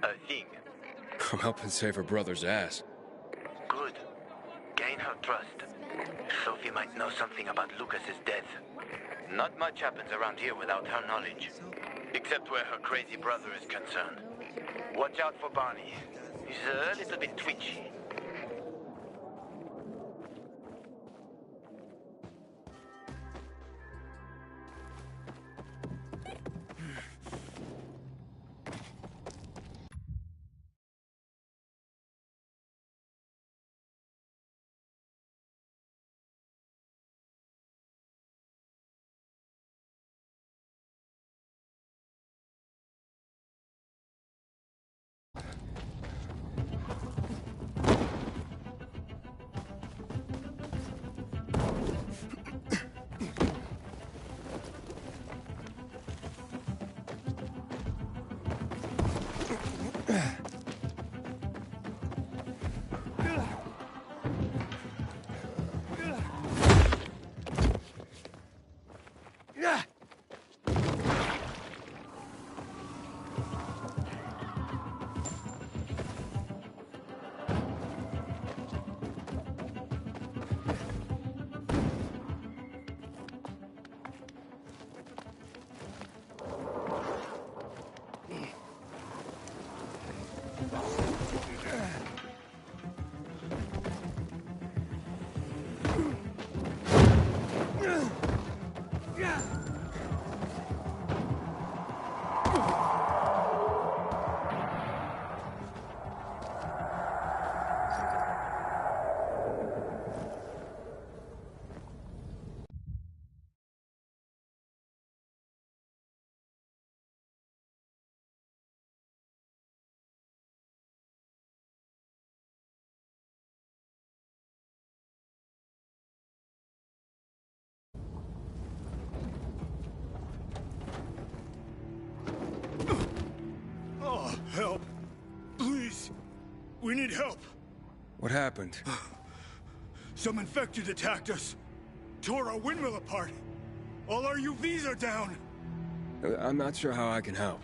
A thing. I'm helping save her brother's ass. Good. Gain her trust. Sophie might know something about Lucas's death. Not much happens around here without her knowledge. Except where her crazy brother is concerned. Watch out for Barney. He's a little bit twitchy. Help! Please! We need help! What happened? Some infected attacked us. Tore our windmill apart. All our UVs are down. I'm not sure how I can help.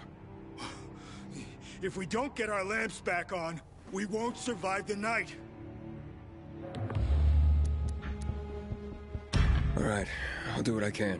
If we don't get our lamps back on, we won't survive the night. All right, I'll do what I can.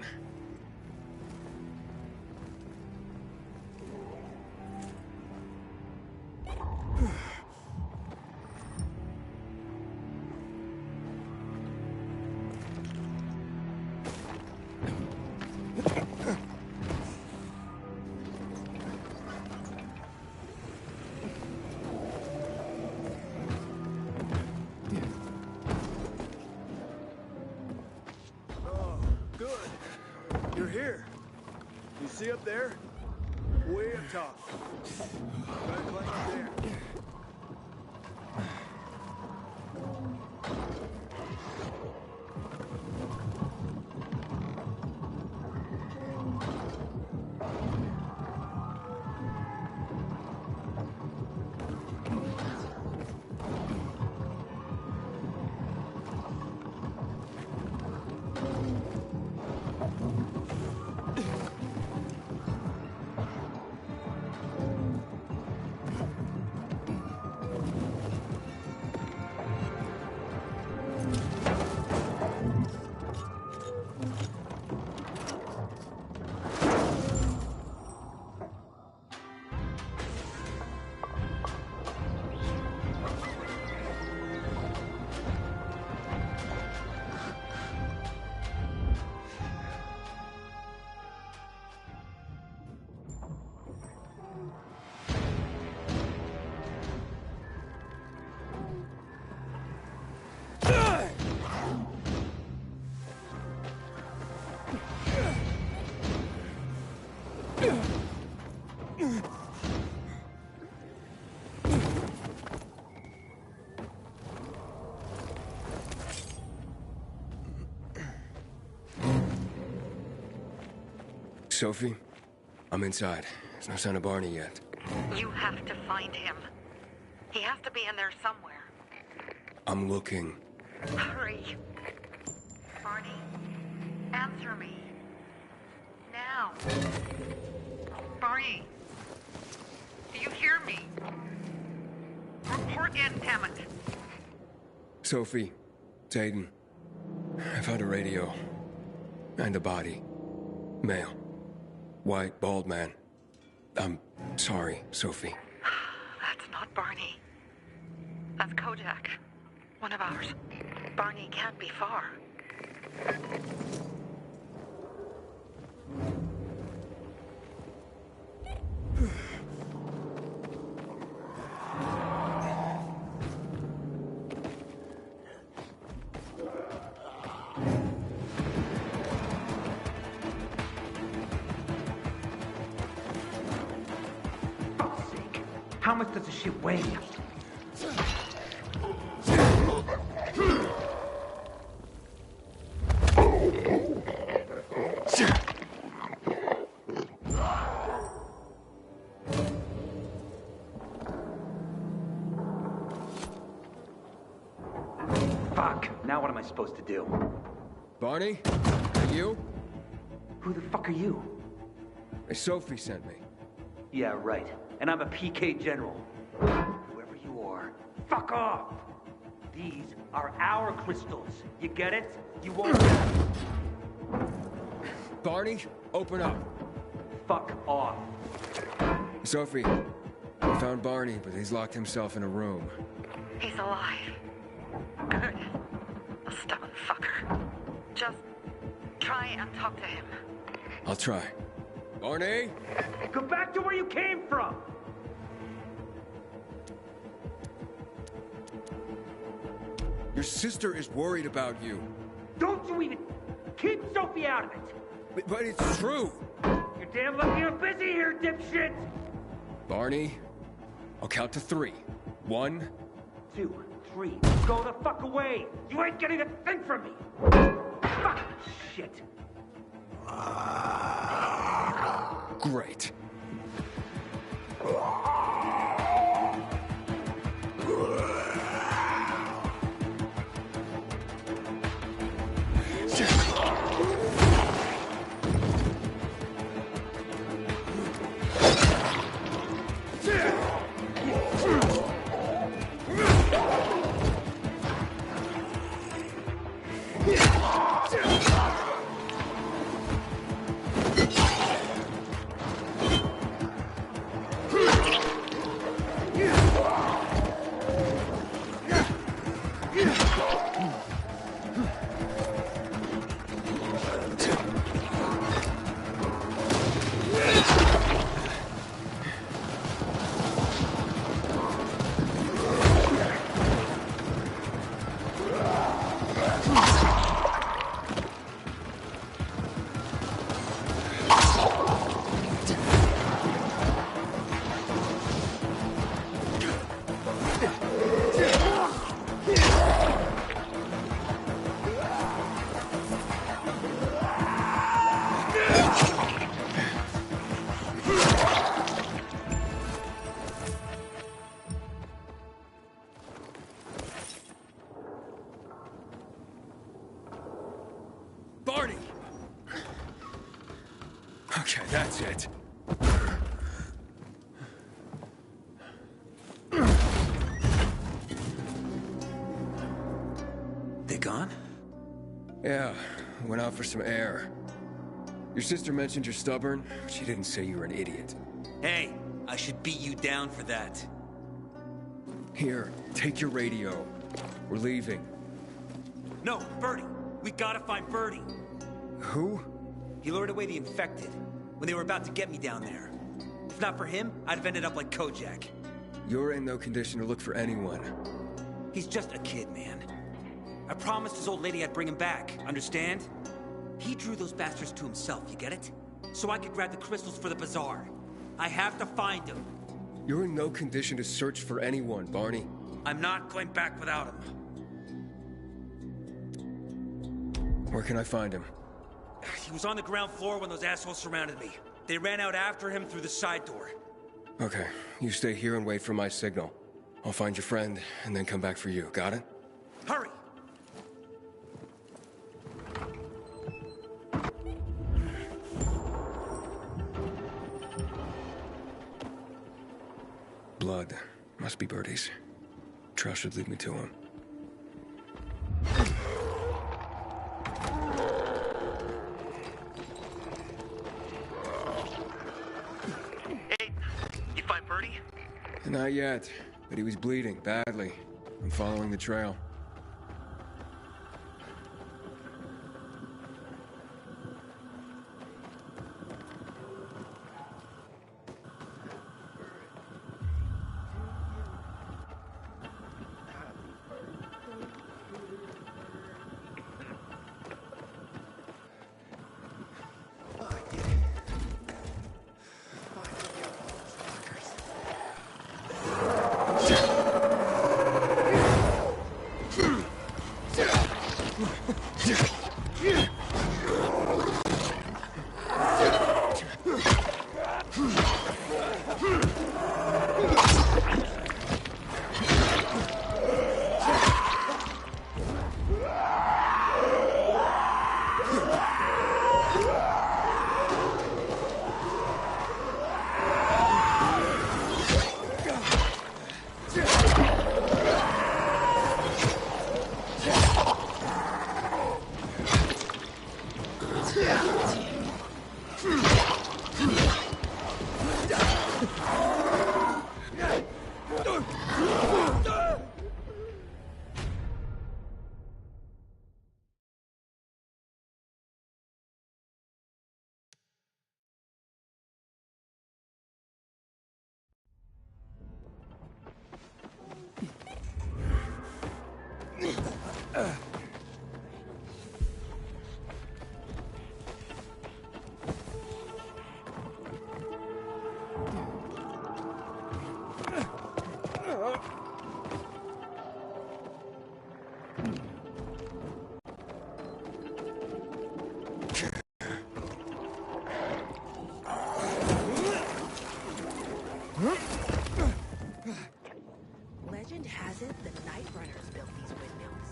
You're here. You see up there? Way up top. Gotta climb up there. Sophie, I'm inside. There's no sign of Barney yet. You have to find him. He has to be in there somewhere. I'm looking. Hurry. Barney, answer me. Now. Barney, do you hear me? me. Report in, damn it. Sophie, it's Aiden. I found a radio. And a body. Male. White, bald man. I'm sorry, Sophie. That's not Barney. That's Kojak. One of ours. Barney can't be far. Fuck's sake. How much does this shit weigh? Fuck. Now what am I supposed to do? Barney? You? Who the fuck are you? Sophie sent me. Yeah, right. And I'm a PK General. Whoever you are, fuck off! These are our crystals. You get it? You won't. Barney, open up. Fuck off. Sophie, we found Barney, but he's locked himself in a room. He's alive. Good. A stubborn fucker. Just try and talk to him. I'll try. Barney? Go back to where you came from! Your sister is worried about you. Don't you even... Keep Sophie out of it! But it's true. You're damn lucky I'm busy here, dipshit! Barney, I'll count to 3. 1, 2, 3. Go the fuck away! You ain't getting a thing from me! Fuck shit! great. Barney! Okay, that's it. They gone? Yeah, went out for some air. Your sister mentioned you're stubborn, but she didn't say you were an idiot. Hey, I should beat you down for that. Here, take your radio. We're leaving. No, Birdie. We gotta find Birdie. Who? He lured away the infected when they were about to get me down there. If not for him, I'd have ended up like Kojak. You're in no condition to look for anyone. He's just a kid, man. I promised his old lady I'd bring him back, understand? He drew those bastards to himself, you get it? So I could grab the crystals for the bazaar. I have to find him. You're in no condition to search for anyone, Barney. I'm not going back without him. Where can I find him? He was on the ground floor when those assholes surrounded me. They ran out after him through the side door. Okay, you stay here and wait for my signal. I'll find your friend, and then come back for you. Got it? Hurry! blood. Must be Birdie's. Trail should lead me to him. Hey, you find Birdie? Not yet, but he was bleeding badly. I'm following the trail. Legend has it the Night Runners built these windmills.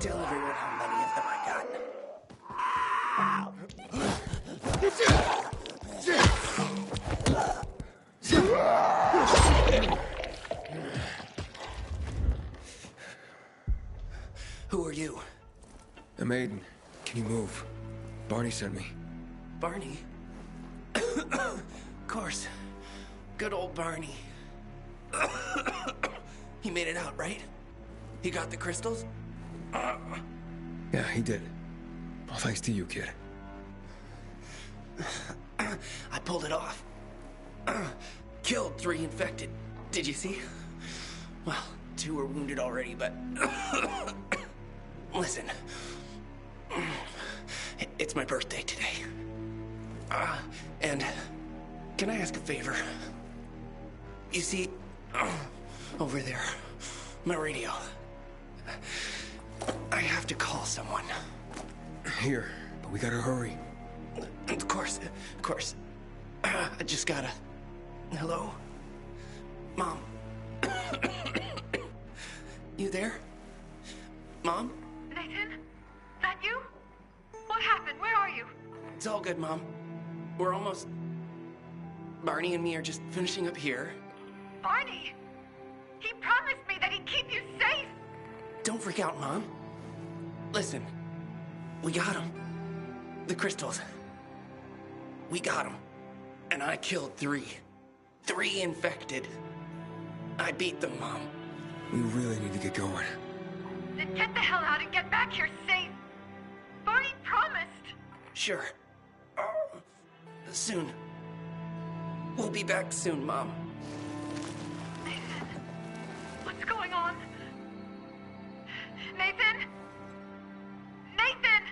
Tell everyone how many of them I got. Who are you? A maiden. Can you move? Barney sent me. Barney? Of course. Good old Barney. He made it out, right? He got the crystals? Yeah, he did. All thanks to you, kid. I pulled it off. Killed 3 infected. Did you see? Well, 2 were wounded already, but... Listen. It's my birthday today. And can I ask a favor? You see, over there, my radio. I have to call someone. Here, but we gotta hurry. Of course. I just gotta... Hello? Mom? You there? Mom? Nathan? That you? What happened? Where are you? It's all good, Mom. We're almost... Barney and me are just finishing up here. Barney! He promised me that he'd keep you safe! Don't freak out, Mom. Listen, we got them. The crystals. We got them. And I killed 3. 3 infected. I beat them, Mom. We really need to get going. Then get the hell out and get back here safe! Barney promised! Sure. Soon. We'll be back soon, Mom. Nathan? What's going on? Nathan? Nathan!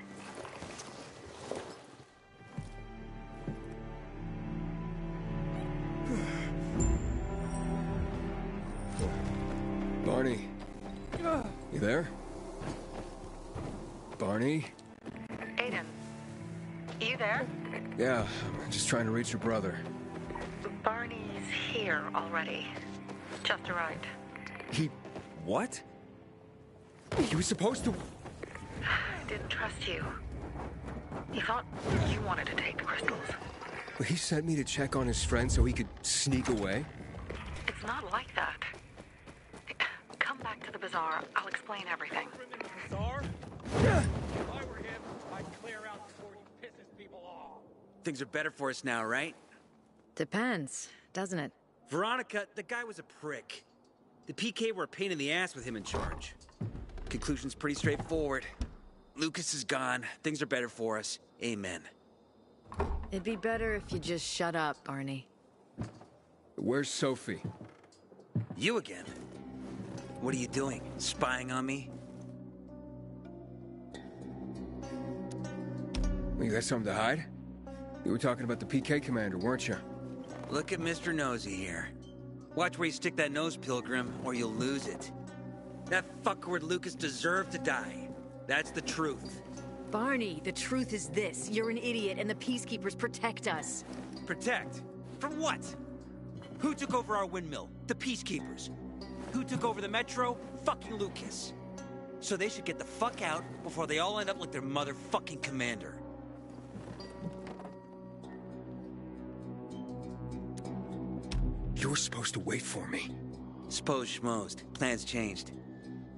Barney. You there? Barney? Aiden. You there? Yeah, I'm just trying to reach your brother. Barney's here already. Just arrived. He... what? He was supposed to... Didn't trust you. He thought you wanted to take the crystals. He sent me to check on his friend so he could sneak away? It's not like that. Come back to the bazaar. I'll explain everything. Bazaar? If I were him, I'd clear out before he pisses people off. Things are better for us now, right? Depends, doesn't it? Veronica, the guy was a prick. The PK were a pain in the ass with him in charge. Conclusion's pretty straightforward. Lucas is gone. Things are better for us. Amen. It'd be better if you just shut up, Barney. Where's Sophie? You again? What are you doing? Spying on me? Well, you got something to hide? You were talking about the PK commander, weren't you? Look at Mr. Nosy here. Watch where you stick that nose, Pilgrim, or you'll lose it. That fuckward Lucas deserved to die. That's the truth. Barney, the truth is this. You're an idiot and the Peacekeepers protect us. Protect? From what? Who took over our windmill? The Peacekeepers. Who took over the Metro? Fucking Lucas. So they should get the fuck out before they all end up like their motherfucking commander. You were supposed to wait for me. Suppose schmozed. Plans changed.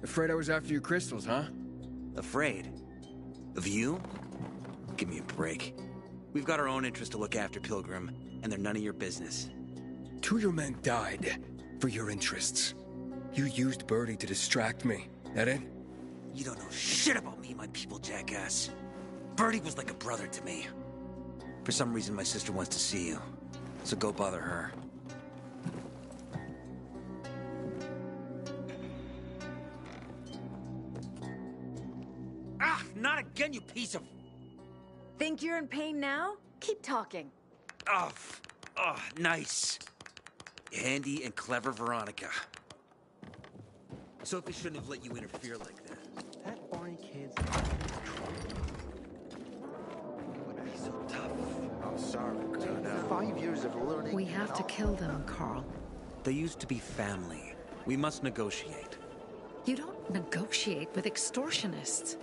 Afraid I was after your crystals, huh? Afraid? Of you? Give me a break. We've got our own interests to look after, Pilgrim, and they're none of your business. 2 of your men died for your interests. You used Birdie to distract me. That it? You don't know shit about me, my people, jackass. Birdie was like a brother to me. For some reason, my sister wants to see you. So go bother her. Ah, not again, you piece of... Think you're in pain now? Keep talking. Oh, nice. Handy and clever Veronica. Sophie shouldn't have let you interfere like that. That Barney kid's would be so tough. I'm sorry, Colonel. 5 years of learning. We have to kill them, Carl. They used to be family. We must negotiate. You don't negotiate with extortionists.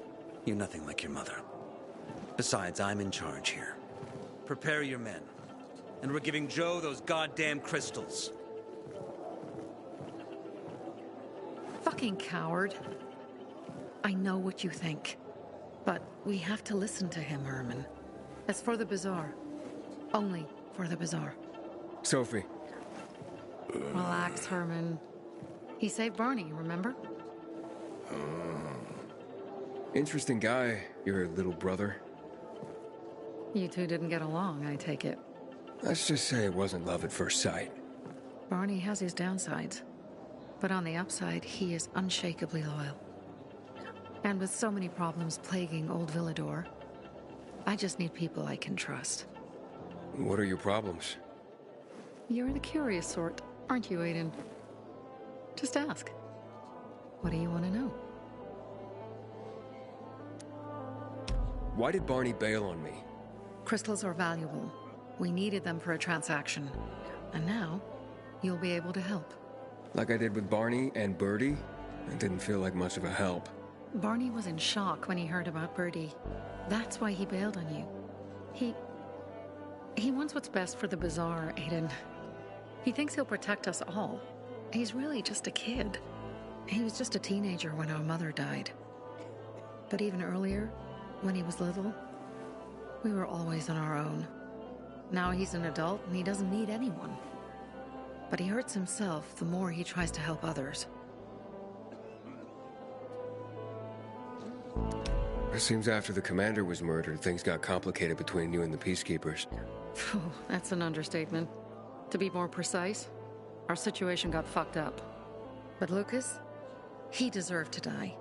You're nothing like your mother. Besides, I'm in charge here. Prepare your men. And we're giving Joe those goddamn crystals. Fucking coward. I know what you think. But we have to listen to him, Herman. As for the bazaar. Only for the bazaar. Sophie. Relax, Herman. He saved Barney, remember? Interesting guy, your little brother. You two didn't get along, I take it. Let's just say it wasn't love at first sight. Barney has his downsides. But on the upside, he is unshakably loyal. And with so many problems plaguing old Villador, I just need people I can trust. What are your problems? You're the curious sort, aren't you, Aiden? Just ask. What do you want to know? Why did Barney bail on me? Crystals are valuable. We needed them for a transaction. And now, you'll be able to help. Like I did with Barney and Birdie? It didn't feel like much of a help. Barney was in shock when he heard about Birdie. That's why he bailed on you. He wants what's best for the Bazaar, Aiden. He thinks he'll protect us all. He's really just a kid. He was just a teenager when our mother died. But even earlier, when he was little, we were always on our own. Now he's an adult and he doesn't need anyone. But he hurts himself the more he tries to help others. It seems after the commander was murdered, things got complicated between you and the Peacekeepers. Phew, that's an understatement. To be more precise, our situation got fucked up. But Lucas, he deserved to die.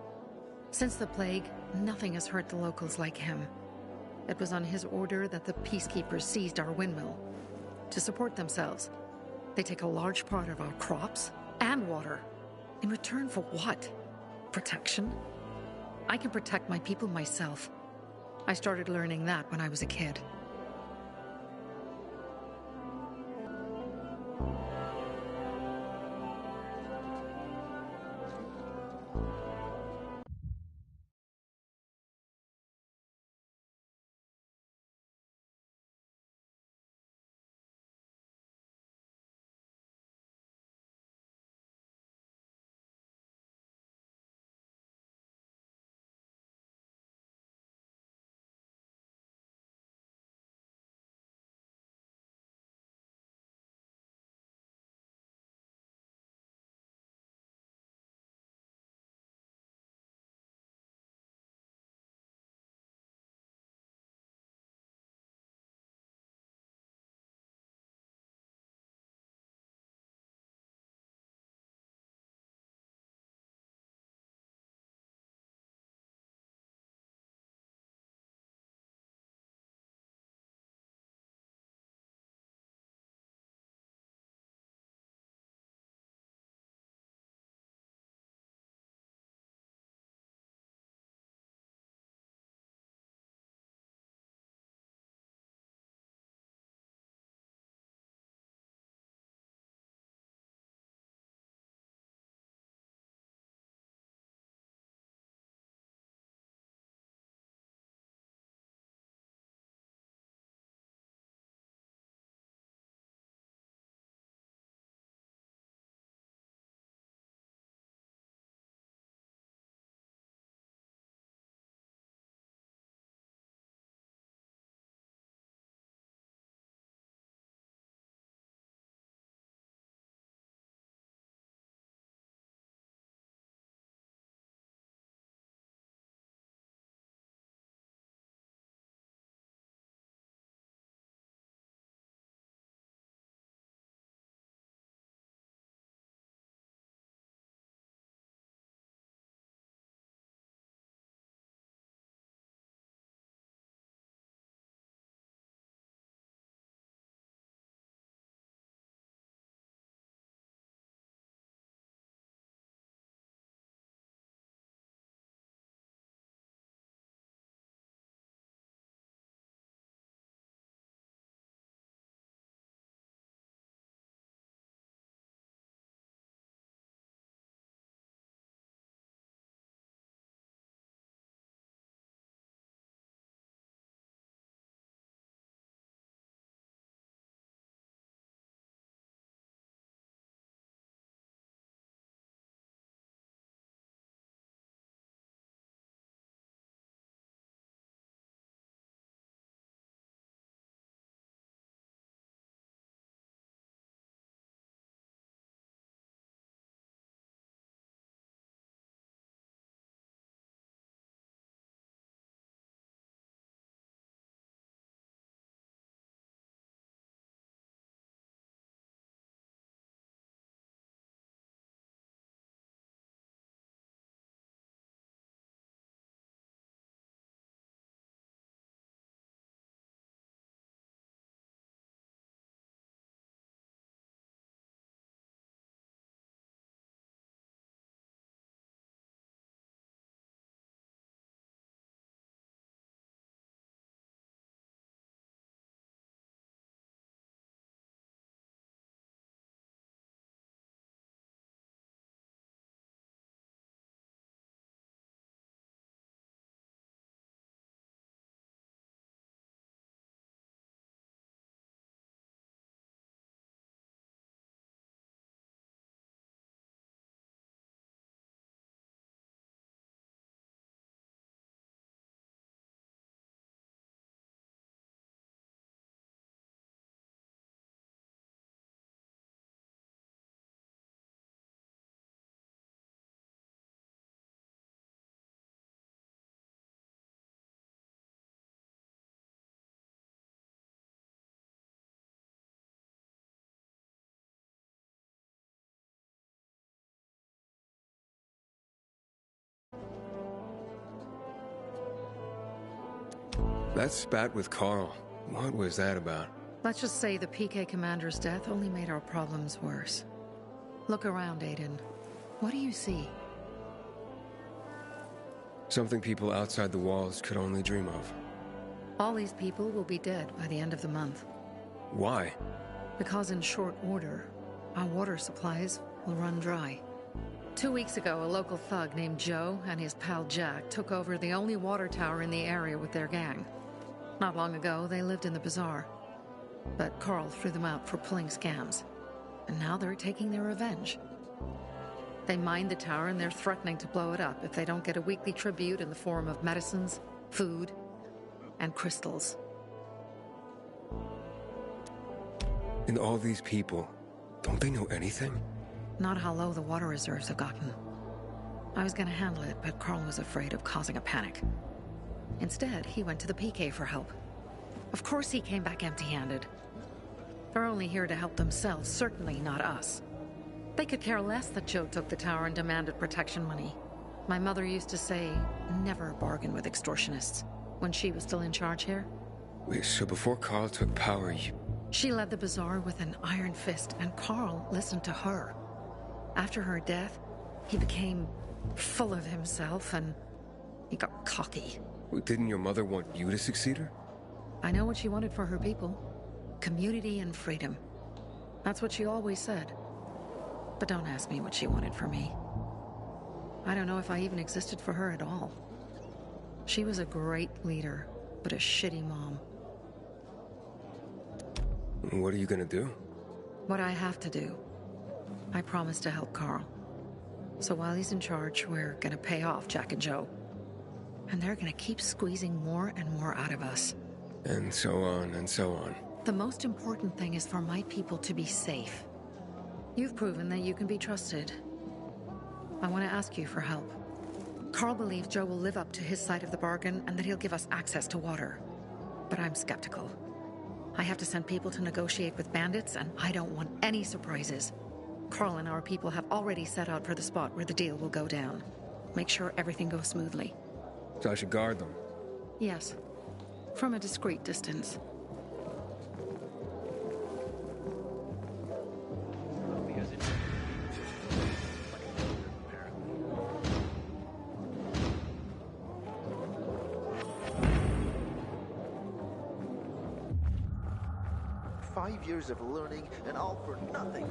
Since the plague, nothing has hurt the locals like him. It was on his order that the Peacekeepers seized our windmill. To support themselves, they take a large part of our crops and water. In return for what? Protection? I can protect my people myself. I started learning that when I was a kid. That spat with Carl, what was that about? Let's just say the PK commander's death only made our problems worse. Look around, Aiden. What do you see? Something people outside the walls could only dream of. All these people will be dead by the end of the month. Why? Because in short order, our water supplies will run dry. 2 weeks ago, a local thug named Joe and his pal Jack took over the only water tower in the area with their gang. Not long ago, they lived in the bazaar. But Carl threw them out for pulling scams. And now they're taking their revenge. They mined the tower and they're threatening to blow it up if they don't get a weekly tribute in the form of medicines, food, and crystals. And all these people, don't they know anything? Not how low the water reserves have gotten. I was gonna handle it, but Carl was afraid of causing a panic. Instead, he went to the PK for help. Of course he came back empty-handed. They're only here to help themselves, certainly not us. They could care less that Joe took the tower and demanded protection money. My mother used to say, never bargain with extortionists, when she was still in charge here. Wait, so before Carl took power, She led the bazaar with an iron fist, and Carl listened to her. After her death, he became full of himself, and he got cocky. Didn't your mother want you to succeed her? I know what she wanted for her people. Community and freedom. That's what she always said. But don't ask me what she wanted for me. I don't know if I even existed for her at all. She was a great leader, but a shitty mom. What are you gonna do? What I have to do. I promised to help Carl. So while he's in charge, we're gonna pay off Jack and Joe. And they're gonna keep squeezing more and more out of us. And so on and so on. The most important thing is for my people to be safe. You've proven that you can be trusted. I want to ask you for help. Carl believes Joe will live up to his side of the bargain and that he'll give us access to water. But I'm skeptical. I have to send people to negotiate with bandits, and I don't want any surprises. Carl and our people have already set out for the spot where the deal will go down. Make sure everything goes smoothly. So I should guard them? Yes. From a discreet distance. Years of learning and all for nothing.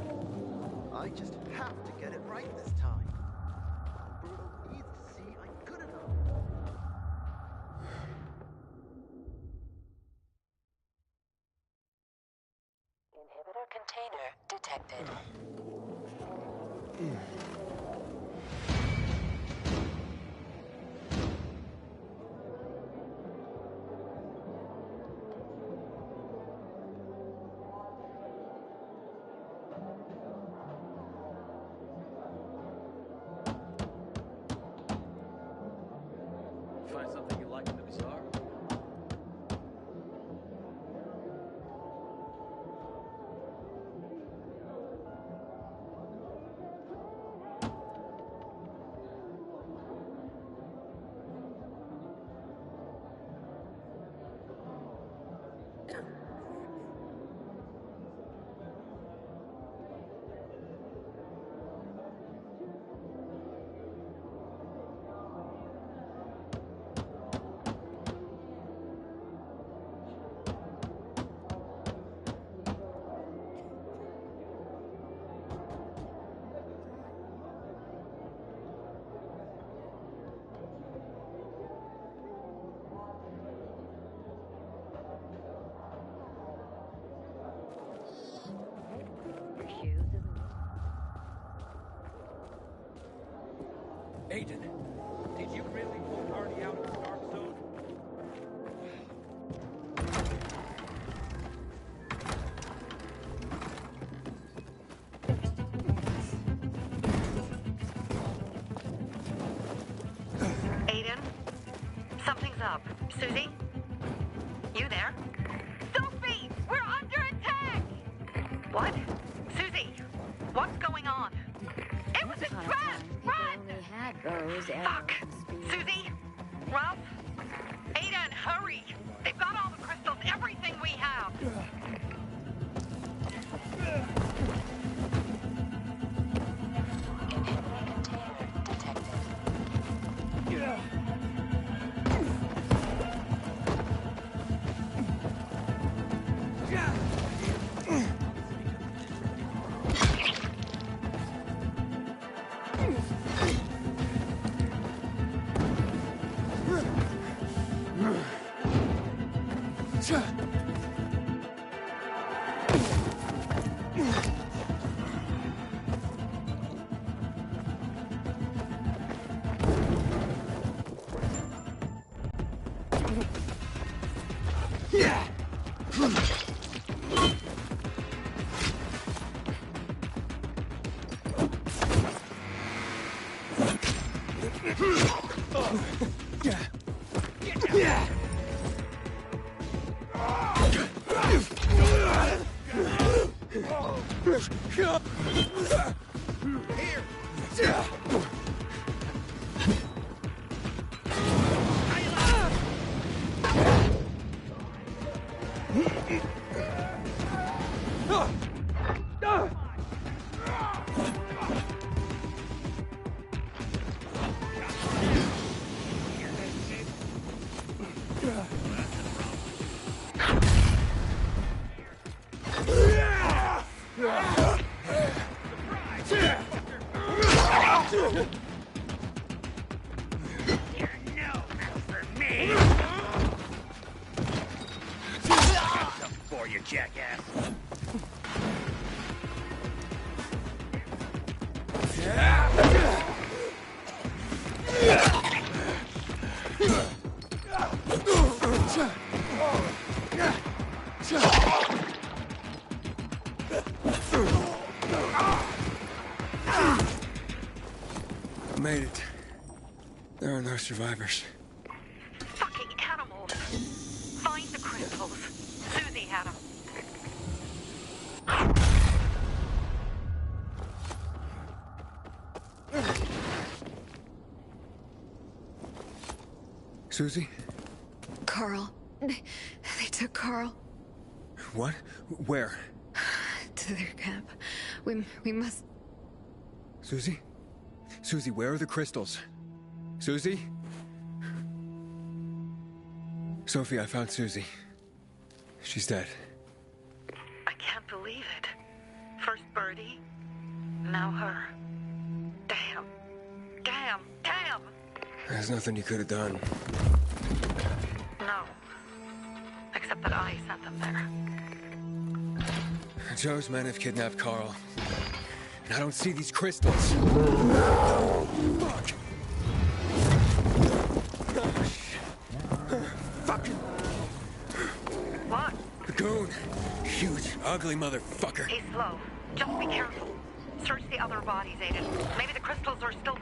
I just have to get it right this time. Umberto needs to see I'm good enough. Inhibitor container detected. Find something you like in the bazaar? Aiden, did you really pull Hardy out of the dark zone? Aiden? Something's up. Susie? You there? Sophie! We're under attack! What? Susie! What's going on? It was a trap! Run! Fuck! Susie? Ralph? Aiden, hurry! They've We've got all the crystals, everything we have. Inhibitor container detected. Made it. There are no survivors. Fucking animals. Find the crystals. Susie had them. Susie? Carl. They took Carl. What? Where? To their camp. We must... Susie? Susie, where are the crystals? Susie? Sophie, I found Susie. She's dead. I can't believe it. First Birdie, now her. Damn. Damn. Damn! There's nothing you could have done. No. Except that I sent them there. Joe's men have kidnapped Carl. And I don't see these crystals. Fuck! Fuck! What? The goon. Huge, ugly motherfucker. He's slow. Just be careful. Search the other bodies, Aiden. Maybe the crystals are still...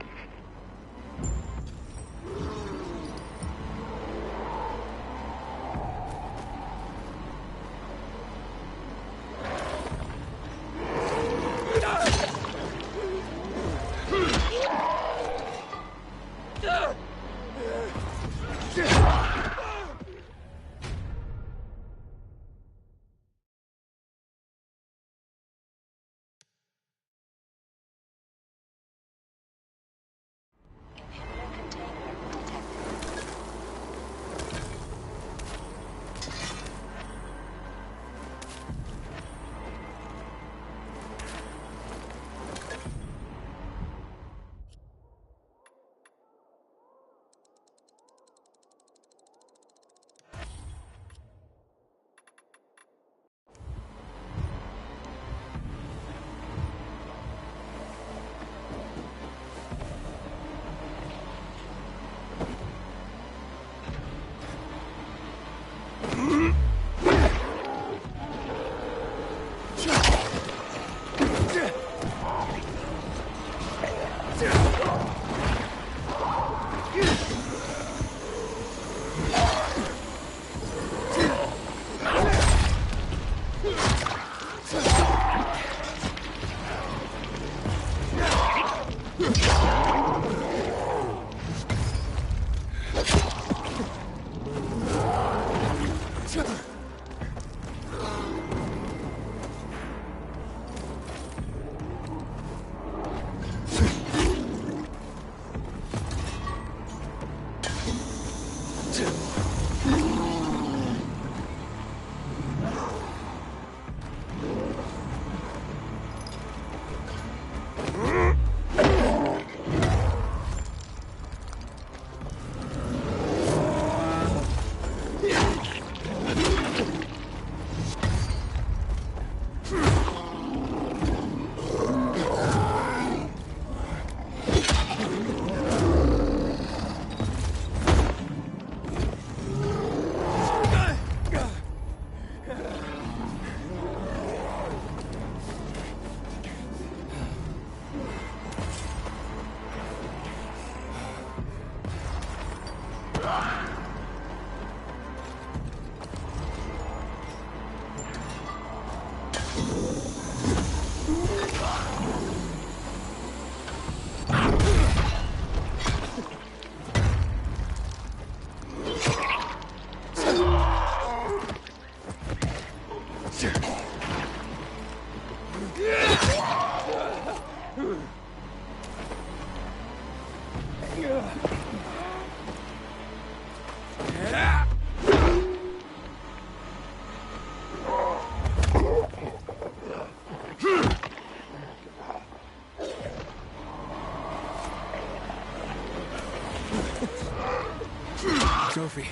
Sophie,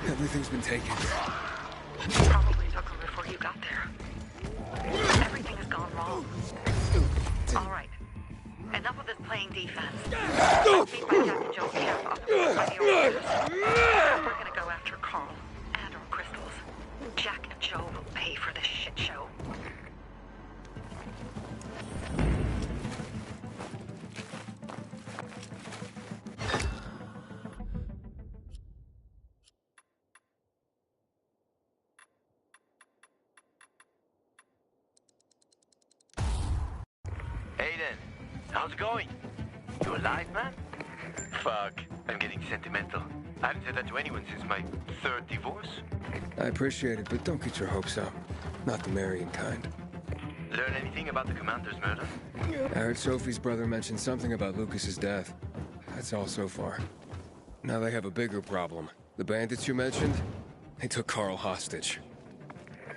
everything's been taken. Probably took them before you got there. Everything has gone wrong. All right. Enough of this playing defense. Let's meet by Jack and Joe's camp on the by the old house. We're gonna go after Carl and our crystals. Jack and Joe will pay for this shit show. Aiden, how's it going? You alive, man? Fuck, I'm getting sentimental. I haven't said that to anyone since my third divorce. I appreciate it, but don't get your hopes up. Not the marrying kind. Learn anything about the commander's murder? I heard Sophie's brother mention something about Lucas's death. That's all so far. Now they have a bigger problem. The bandits you mentioned, they took Carl hostage.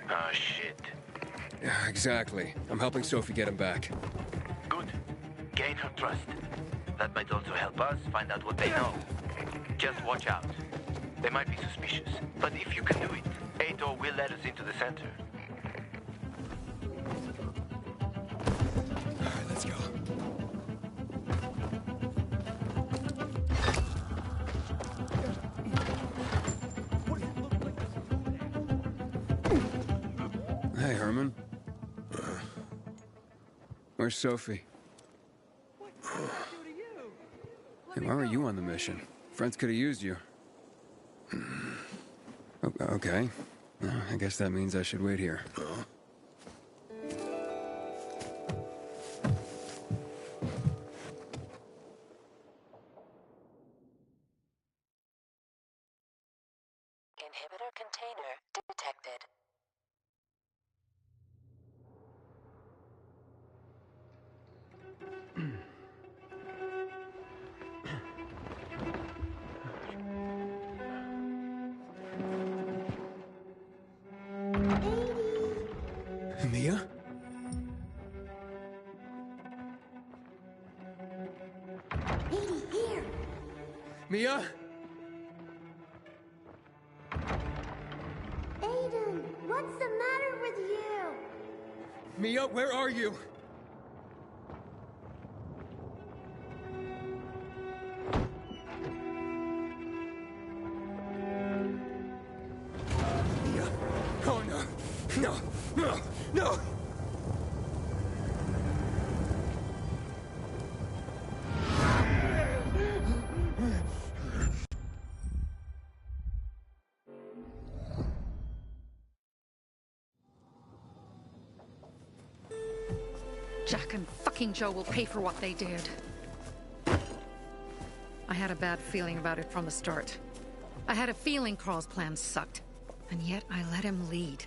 Ah, shit. Yeah, exactly. I'm helping Sophie get him back. Good. Gain her trust. That might also help us find out what they know. Just watch out. They might be suspicious, but if you can do it, Aitor will let us into the center. All right, let's go. Hey, Herman. Where's Sophie? Hey, why were you on the mission? Friends could have used you. Okay. I guess that means I should wait here. Inhibitor container detected. Mia? Here. Mia? Aiden, what's the matter with you? Mia, where are you? Mia. Oh, no. No. No. No. Jack and fucking Joe will pay for what they did. I had a bad feeling about it from the start. I had a feeling Carl's plan sucked, and yet I let him lead.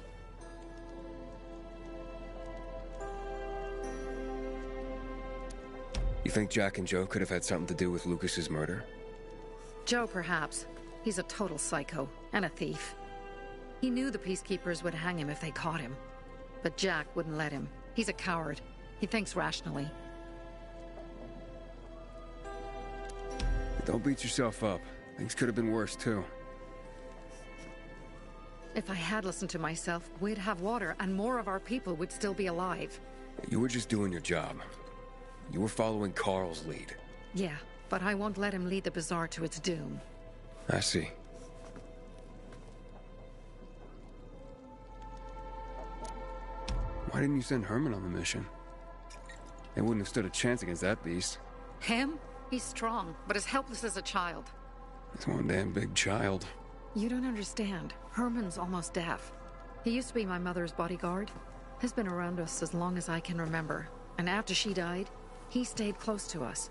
You think Jack and Joe could have had something to do with Lucas's murder? Joe, perhaps. He's a total psycho, and a thief. He knew the Peacekeepers would hang him if they caught him. But Jack wouldn't let him. He's a coward. He thinks rationally. Don't beat yourself up. Things could have been worse, too. If I had listened to myself, we'd have water, and more of our people would still be alive. You were just doing your job. You were following Carl's lead. Yeah, but I won't let him lead the Bazaar to its doom. I see. Why didn't you send Herman on the mission? They wouldn't have stood a chance against that beast. Him? He's strong, but as helpless as a child. He's one damn big child. You don't understand. Herman's almost deaf. He used to be my mother's bodyguard. has been around us as long as I can remember, and after she died, he stayed close to us.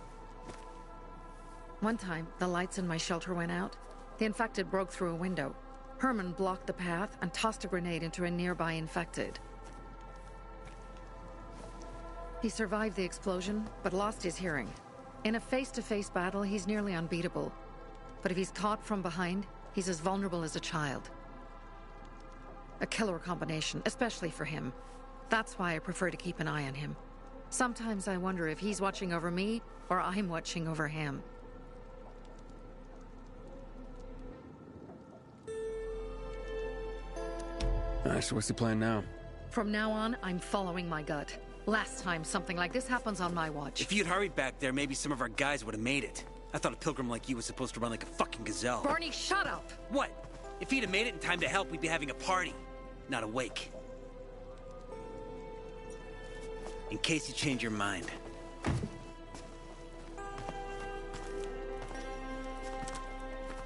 One time, the lights in my shelter went out. The infected broke through a window. Herman blocked the path and tossed a grenade into a nearby infected. He survived the explosion, but lost his hearing. In a face-to-face battle, he's nearly unbeatable. But if he's caught from behind, he's as vulnerable as a child. A killer combination, especially for him. That's why I prefer to keep an eye on him. Sometimes I wonder if he's watching over me, or I'm watching over him. So what's the plan now? From now on, I'm following my gut. Last time something like this happens on my watch. If you'd hurried back there, maybe some of our guys would have made it. I thought a pilgrim like you was supposed to run like a fucking gazelle. Barney, shut up! What? If he'd have made it in time to help, we'd be having a party, not a wake. In case you change your mind.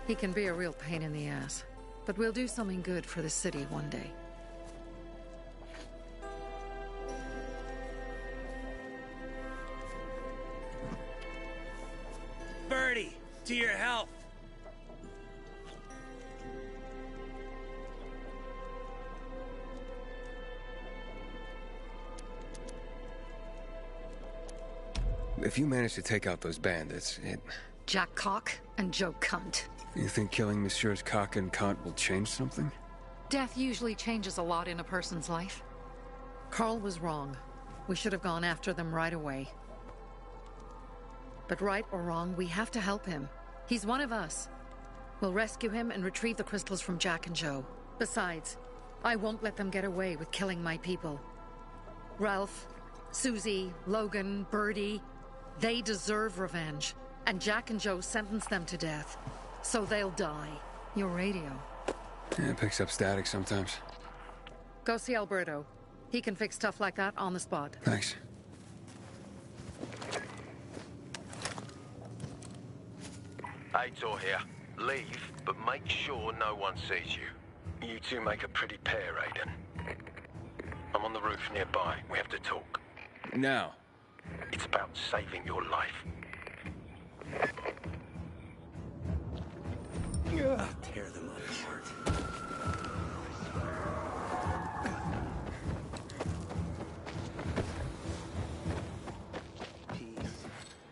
He can be a real pain in the ass. But we'll do something good for the city one day. Birdie, to your health. If you manage to take out those bandits, Jack Cock and Joe Cunt. You think killing Messieurs Cock and Cunt will change something? Death usually changes a lot in a person's life. Carl was wrong. We should have gone after them right away. But right or wrong, we have to help him. He's one of us. We'll rescue him and retrieve the crystals from Jack and Joe. Besides, I won't let them get away with killing my people. Ralph, Susie, Logan, Birdie, they deserve revenge. And Jack and Joe sentenced them to death. So they'll die. Your radio. Yeah, it picks up static sometimes. Go see Alberto. He can fix stuff like that on the spot. Thanks. Aitor here. Leave, but make sure no one sees you. You two make a pretty pair, Aiden. I'm on the roof nearby. We have to talk. Now. It's about saving your life. Tear them apart.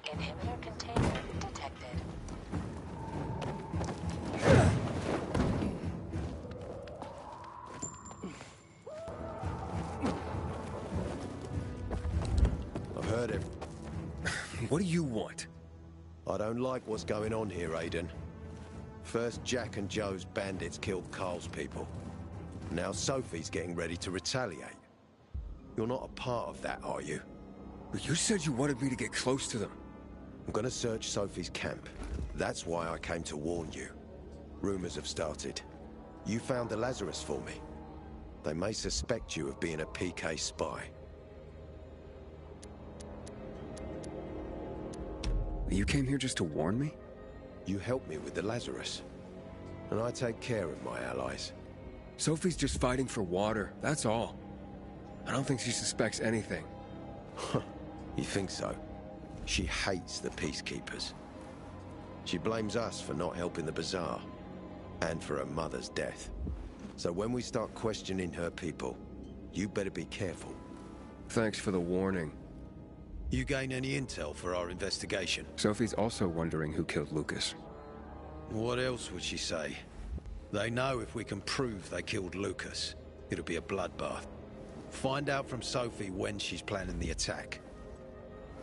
Inhibitor container detected. I've heard it. What do you want? I don't like what's going on here, Aiden. First, Jack and Joe's bandits killed Carl's people. Now Sophie's getting ready to retaliate. You're not a part of that, are you? But you said you wanted me to get close to them. I'm gonna search Sophie's camp. That's why I came to warn you. Rumors have started. You found the Lazarus for me. They may suspect you of being a PK spy. You came here just to warn me? You helped me with the Lazarus. And I take care of my allies. Sophie's just fighting for water, that's all. I don't think she suspects anything. You think so? She hates the Peacekeepers. She blames us for not helping the Bazaar. And for her mother's death. So when we start questioning her people, you better be careful. Thanks for the warning. You gain any intel for our investigation? Sophie's also wondering who killed Lucas. What else would she say? They know if we can prove they killed Lucas, it'll be a bloodbath. Find out from Sophie when she's planning the attack.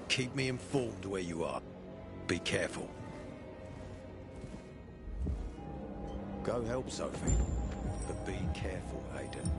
Keep me informed where you are. Be careful. Go help Sophie, but be careful, Aiden.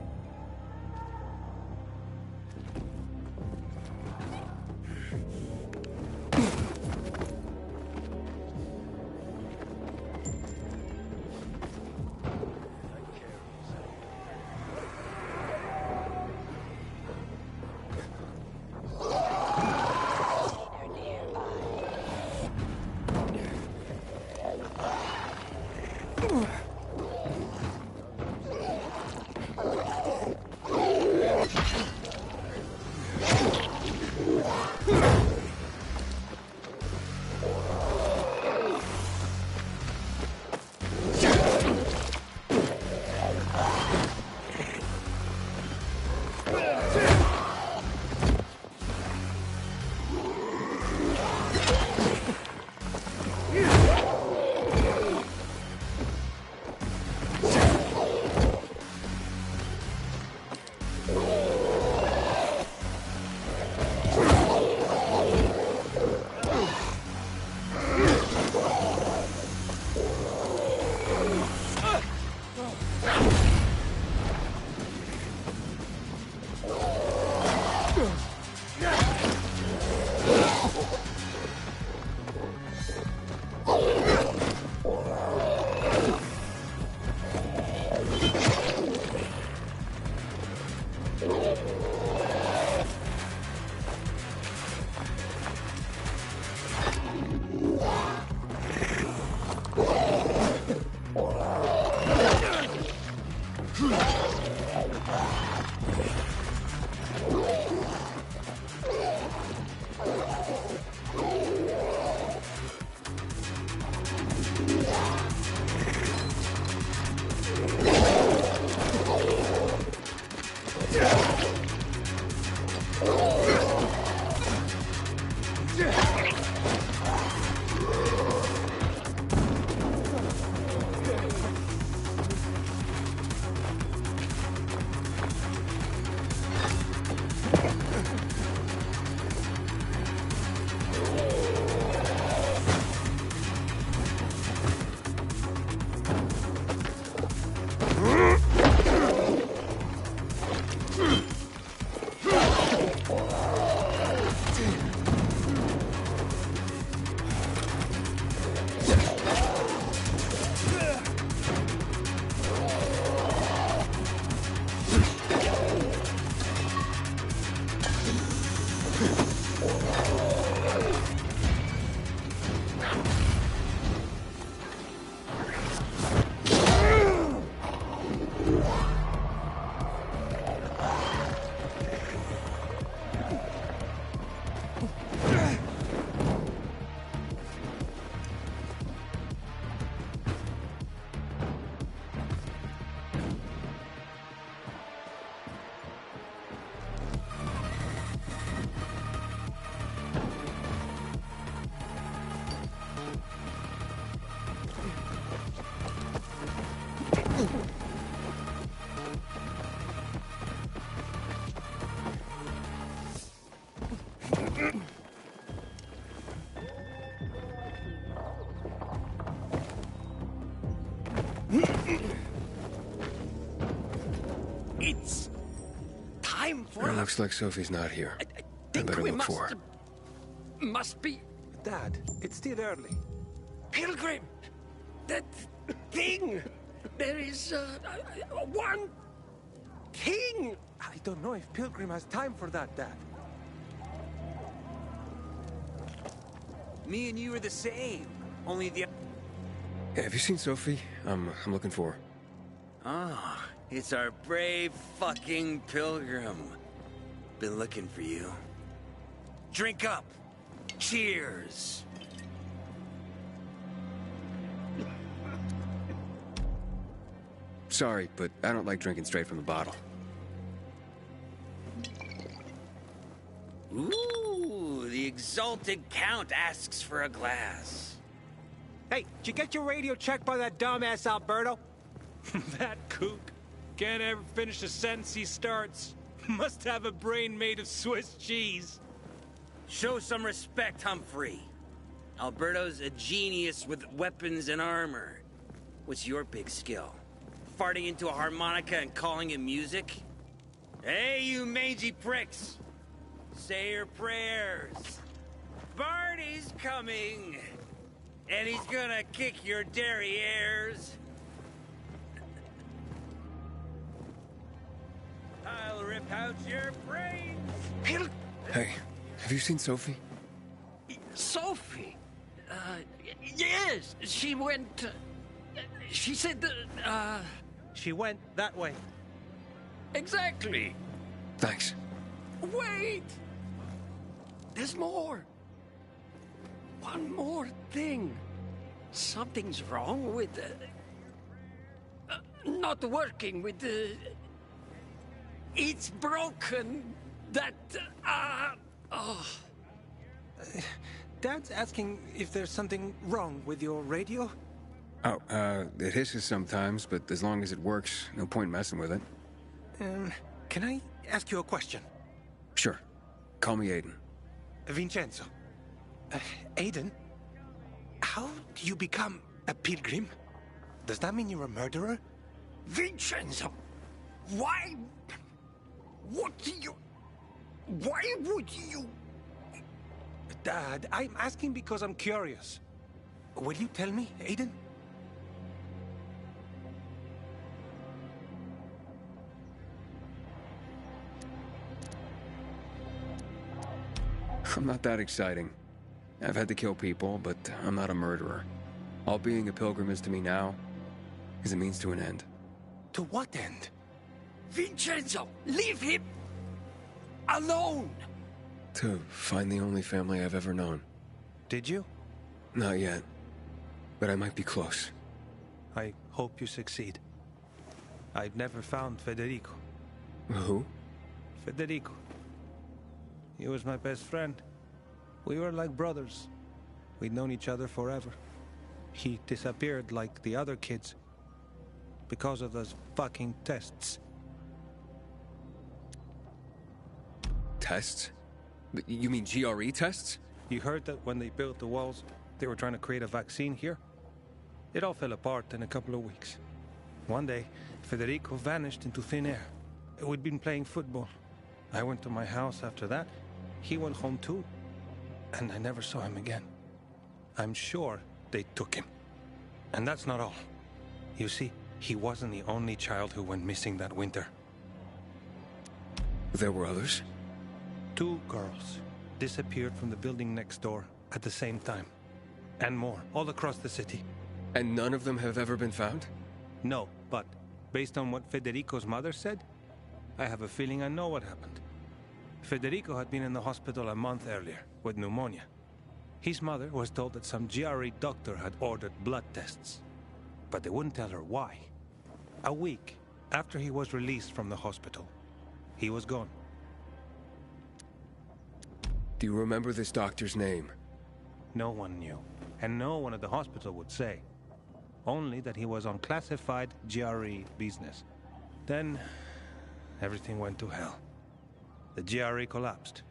It's time for It looks like Sophie's not here. I better look for her. Must be... Dad, it's still early. Pilgrim! That thing! There is, one thing! I don't know if Pilgrim has time for that, Dad. Me and you are the same. Only the... Hey, have you seen Sophie? I'm looking for her. Ah, it's our brave fucking Pilgrim. Been looking for you. Drink up. Cheers. Sorry, but I don't like drinking straight from the bottle. Ooh, the exalted Count asks for a glass. Hey, did you get your radio checked by that dumbass Alberto? That kook. Can't ever finish a sentence he starts. Must have a brain made of Swiss cheese. Show some respect, Humphrey. Alberto's a genius with weapons and armor. What's your big skill? Farting into a harmonica and calling it music? Hey, you mangy pricks! Say your prayers. Barney's coming! And he's gonna kick your derrieres. I'll rip out your brains! Hey, have you seen Sophie? Sophie? Yes, she went... she said that, She went that way. Exactly. Thanks. Wait! There's more. One more thing. Something's wrong with not working with the... It's broken. That, oh. Dad's asking if there's something wrong with your radio? Oh, it hisses sometimes, but as long as it works, no point messing with it. Can I ask you a question? Sure. Call me Aiden. Vincenzo. Aiden? How do you become a pilgrim? Does that mean you're a murderer? Vincenzo! Why? What do you... Why would you... Dad, I'm asking because I'm curious. Will you tell me, Aiden? I'm not that exciting. I've had to kill people, but I'm not a murderer. All being a pilgrim is to me now is a means to an end. To what end? Vincenzo, leave him alone! To find the only family I've ever known. Did you? Not yet, but I might be close. I hope you succeed. I've never found Federico. Who? Federico. He was my best friend. We were like brothers. We'd known each other forever. He disappeared like the other kids. Because of those fucking tests. Tests? You mean GRE tests? You heard that when they built the walls, they were trying to create a vaccine here? It all fell apart in a couple of weeks. One day, Federico vanished into thin air. We'd been playing football. I went to my house after that. He went home too. And I never saw him again. I'm sure they took him. And that's not all. You see, he wasn't the only child who went missing that winter. There were others? 2 girls disappeared from the building next door at the same time. And more, all across the city. And none of them have ever been found? No, but based on what Federico's mother said, I have a feeling I know what happened. Federico had been in the hospital a month earlier with pneumonia. His mother was told that some GRE doctor had ordered blood tests, but they wouldn't tell her why. A week after he was released from the hospital, he was gone. Do you remember this doctor's name? No one knew, and no one at the hospital would say. Only that he was on classified GRE business. Then, everything went to hell. The GRE collapsed.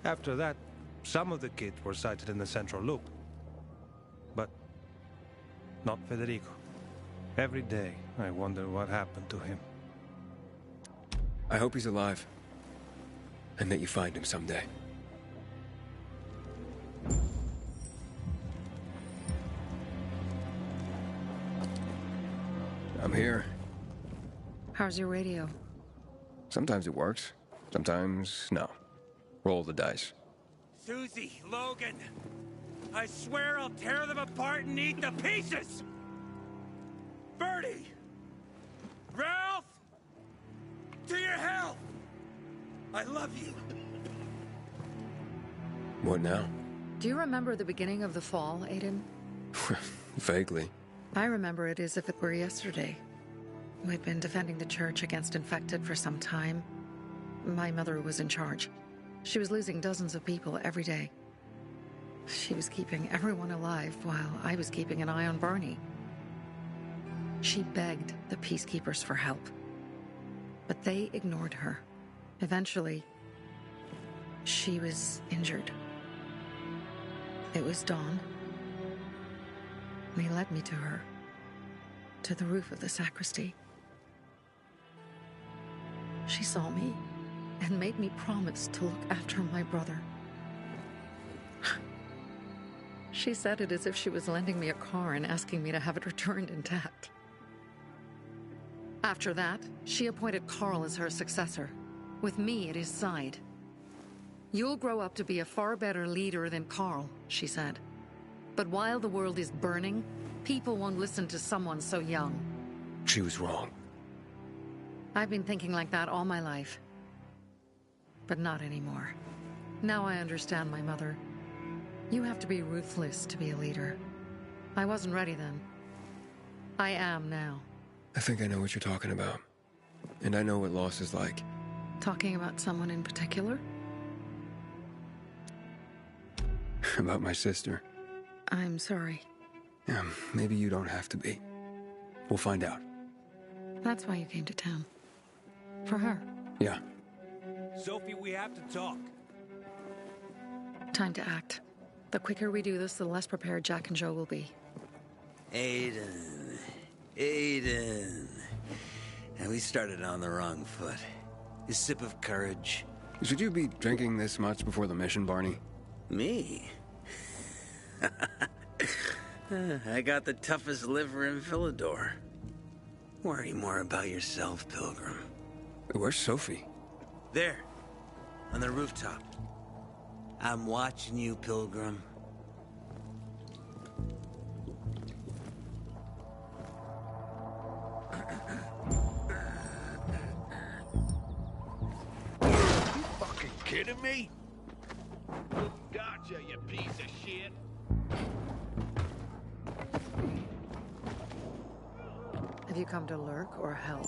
After that, some of the kids were sighted in the Central Loop. But not Federico. Every day, I wonder what happened to him. I hope he's alive. And that you find him someday. I'm here. How's your radio? Sometimes it works. Sometimes, no. Roll the dice. Susie, Logan, I swear I'll tear them apart and eat the pieces! Bertie! Ralph! To your health! I love you! What now? Do you remember the beginning of the fall, Aiden? Vaguely. I remember it as if it were yesterday. We'd been defending the church against infected for some time. My mother was in charge. She was losing dozens of people every day. She was keeping everyone alive while I was keeping an eye on Barney. She begged the peacekeepers for help, but they ignored her. Eventually, she was injured. It was dawn. They led me to her, to the roof of the sacristy. She saw me and made me promise to look after my brother. She said it as if she was lending me a car and asking me to have it returned intact. After that, she appointed Carl as her successor, with me at his side. You'll grow up to be a far better leader than Carl, she said. But while the world is burning, people won't listen to someone so young. She was wrong. I've been thinking like that all my life. But not anymore. Now I understand my mother. You have to be ruthless to be a leader. I wasn't ready then. I am now. I think I know what you're talking about. And I know what loss is like. Talking about someone in particular? About my sister. I'm sorry. Yeah, maybe you don't have to be. We'll find out. That's why you came to town. For her. Yeah. Sophie, we have to talk. Time to act. The quicker we do this, the less prepared Jack and Joe will be. Aiden. Aiden. And we started on the wrong foot. A sip of courage, Should you be drinking this much before the mission, Barney? Me? I got the toughest liver in Villador. Worry more about yourself, Pilgrim. Where's Sophie? There, on the rooftop. I'm watching you, Pilgrim. You fucking kidding me? Gotcha, you piece of shit. Have you come to lurk or help?